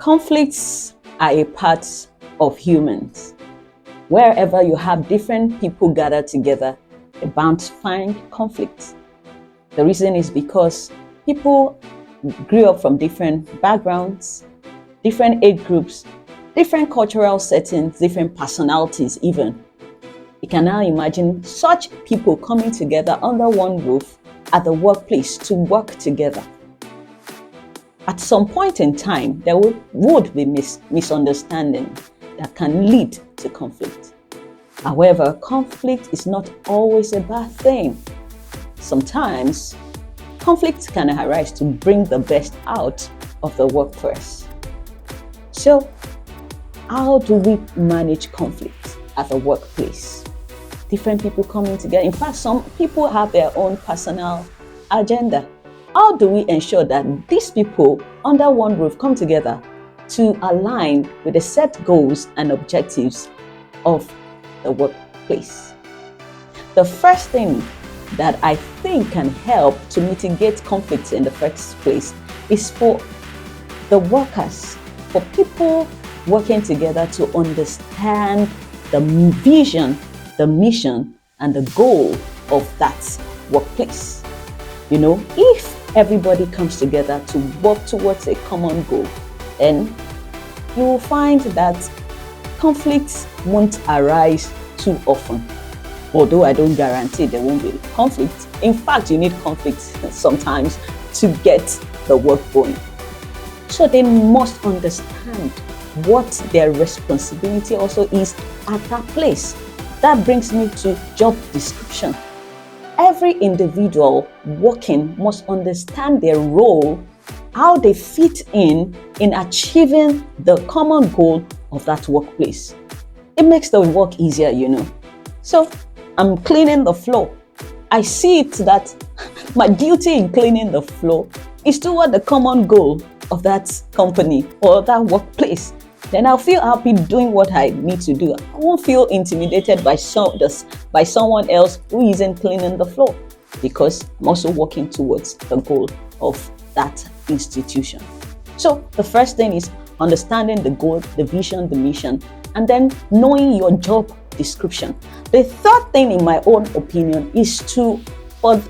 Conflicts are a part of humans. Wherever you have different people gathered together, you're bound to find conflicts. The reason is because people grew up from different backgrounds, different age groups, different cultural settings, different personalities even. You can now imagine such people coming together under one roof at the workplace to work together. At some point in time, there would be misunderstanding that can lead to conflict. However, conflict is not always a bad thing. Sometimes, conflict can arise to bring the best out of the workforce. So, how do we manage conflict at the workplace? Different people coming together. In fact, some people have their own personal agenda. How do we ensure that these people under one roof come together to align with the set goals and objectives of the workplace? The first thing that I think can help to mitigate conflicts in the first place is for the workers, for people working together to understand the vision, the mission, and the goal of that workplace. If everybody comes together to work towards a common goal, then you will find that conflicts won't arise too often. Although I don't guarantee there won't be conflict. In fact, you need conflict sometimes to get the work going. So they must understand what their responsibility also is at that place. That brings me to job description. Every individual working must understand their role, how they fit in achieving the common goal of that workplace. It makes the work easier, So I'm cleaning the floor. I see it that my duty in cleaning the floor is toward the common goal of that company or that workplace. Then I'll feel happy doing what I need to do. I won't feel intimidated by someone else who isn't cleaning the floor, because I'm also working towards the goal of that institution. So the first thing is understanding the goal, the vision, the mission, and then knowing your job description. The third thing, in my own opinion, is for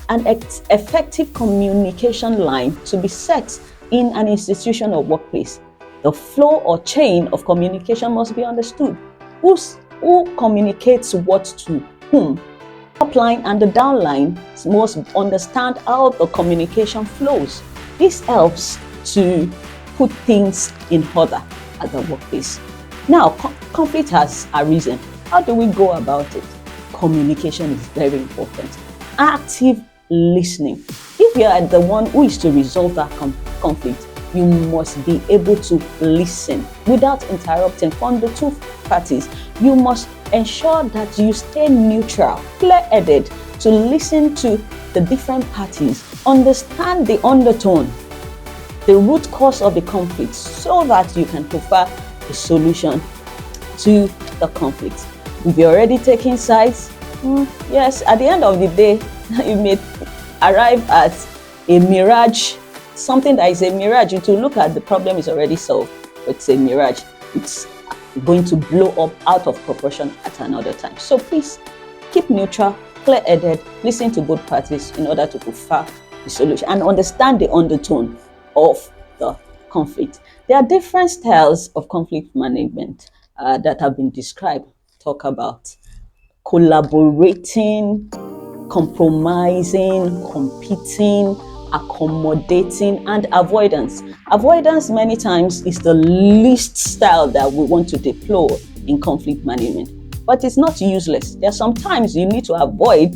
an effective communication line to be set in an institution or workplace. The flow or chain of communication must be understood. Who communicates what to whom? Upline and the downline must understand how the communication flows. This helps to put things in order at the workplace. Now, conflict has arisen. How do we go about it? Communication is very important. Active listening. If you are the one who is to resolve that conflict, you must be able to listen without interrupting from the two parties. You must ensure that you stay neutral, clear-headed, to listen to the different parties, understand the undertone, the root cause of the conflict, so that you can provide a solution to the conflict. If you're already taking sides, yes, at the end of the day, you may arrive at a mirage, something that is a mirage. To look at the problem is already solved. It's a mirage. It's going to blow up out of proportion at another time. So please keep neutral, clear-headed, listen to both parties in order to prefer the solution and understand the undertone of the conflict. There are different styles of conflict management that have been described. Talk about collaborating, compromising, competing, accommodating, and avoidance. Avoidance many times is the least style that we want to deploy in conflict management, but it's not useless. There are some times you need to avoid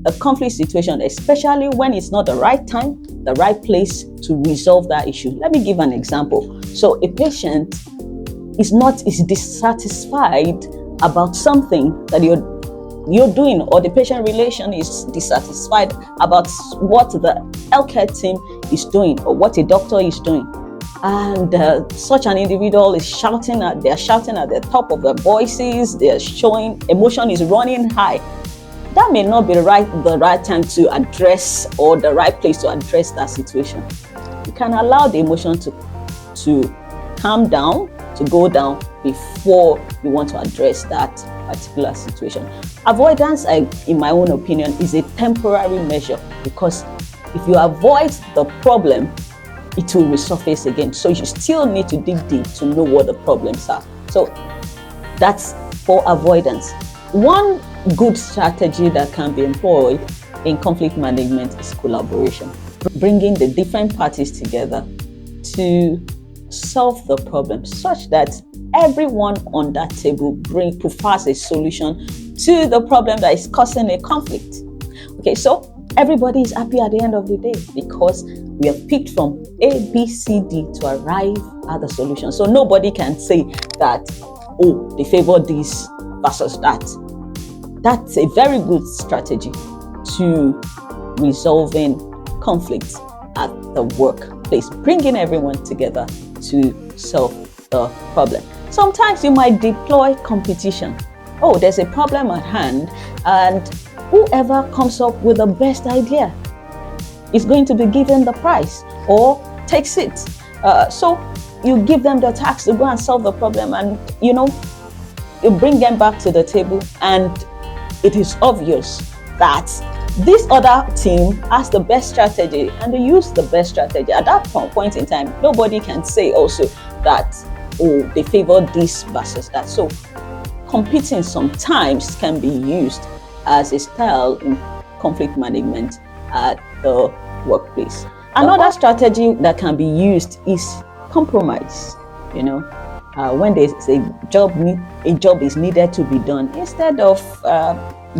a conflict situation, especially when it's not the right time, the right place to resolve that issue. Let me give an example. So a patient is dissatisfied about something that you're doing, or the patient relation is dissatisfied about what the healthcare team is doing or what a doctor is doing, and such an individual is shouting at the top of their voices. They're showing emotion is running high. That may not be the right time to address, or the right place to address that situation. You can allow the emotion to to calm down, to go down before you want to address that particular situation. Avoidance, in my own opinion, is a temporary measure, because if you avoid the problem, it will resurface again. So you still need to dig deep to know what the problems are. So that's for avoidance. One good strategy that can be employed in conflict management is collaboration, bringing the different parties together to solve the problem such that everyone on that table provides a solution to the problem that is causing a conflict. Okay, so everybody is happy at the end of the day because we have picked from A, B, C, D to arrive at the solution. So nobody can say that, oh, they favor this versus that. That's a very good strategy to resolving conflicts at the workplace, bringing everyone together to solve the problem. Sometimes you might deploy competition. Oh, there's a problem at hand, and whoever comes up with the best idea is going to be given the prize or takes it. So you give them the task to go and solve the problem, and you bring them back to the table, and it is obvious that this other team has the best strategy and they use the best strategy. At that point in time, nobody can say also that, oh, they favor this versus that. So competing sometimes can be used as a style in conflict management at the workplace. Another strategy that can be used is compromise. When there's a job is needed to be done, instead of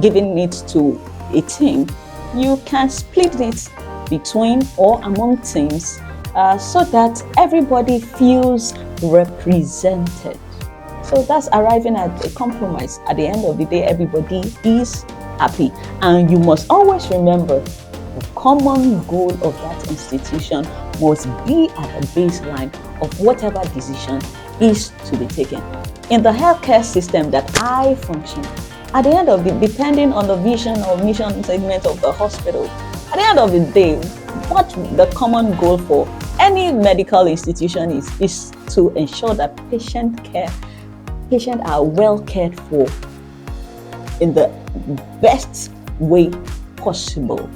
giving it to a team, you can split it between or among teams so that everybody feels represented. So that's arriving at a compromise. At the end of the day, everybody is happy. And you must always remember the common goal of that institution must be at the baseline of whatever decision is to be taken. In the healthcare system that I function, at the end of the day, depending on the vision or mission segment of the hospital, at the end of the day, what the common goal for any medical institution is to ensure that patients are well cared for in the best way possible,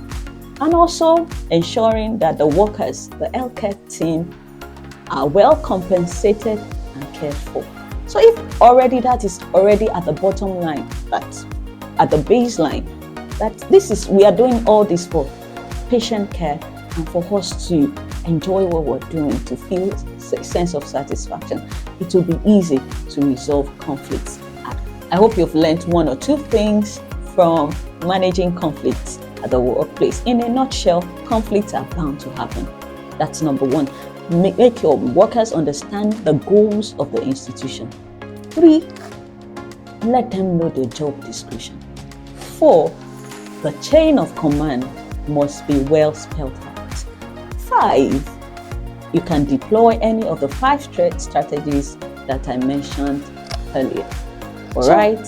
and also ensuring that the workers, the healthcare team, are well compensated and cared for. So if already that is already at the bottom line, that at the baseline, that we are doing all this for patient care and for us to enjoy what we're doing, to feel a sense of satisfaction, it will be easy to resolve conflicts. I hope you've learned one or two things from managing conflicts at the workplace. In a nutshell, conflicts are bound to happen. That's number one. Make your workers understand the goals of the institution. 3, let them know the job description. 4, the chain of command must be well spelled out. 5, you can deploy any of the 5 strategies that I mentioned earlier. All right.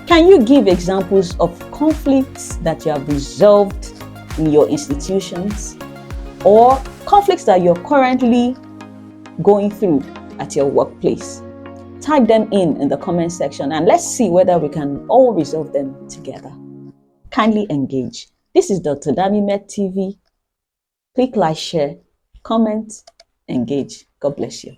Can you give examples of conflicts that you have resolved in your institutions, or conflicts that you're currently going through at your workplace? Type them in the comment section, and let's see whether we can all resolve them together. Kindly engage. This is Dr. Dami Med TV. Click like, share, comment, engage. God bless you.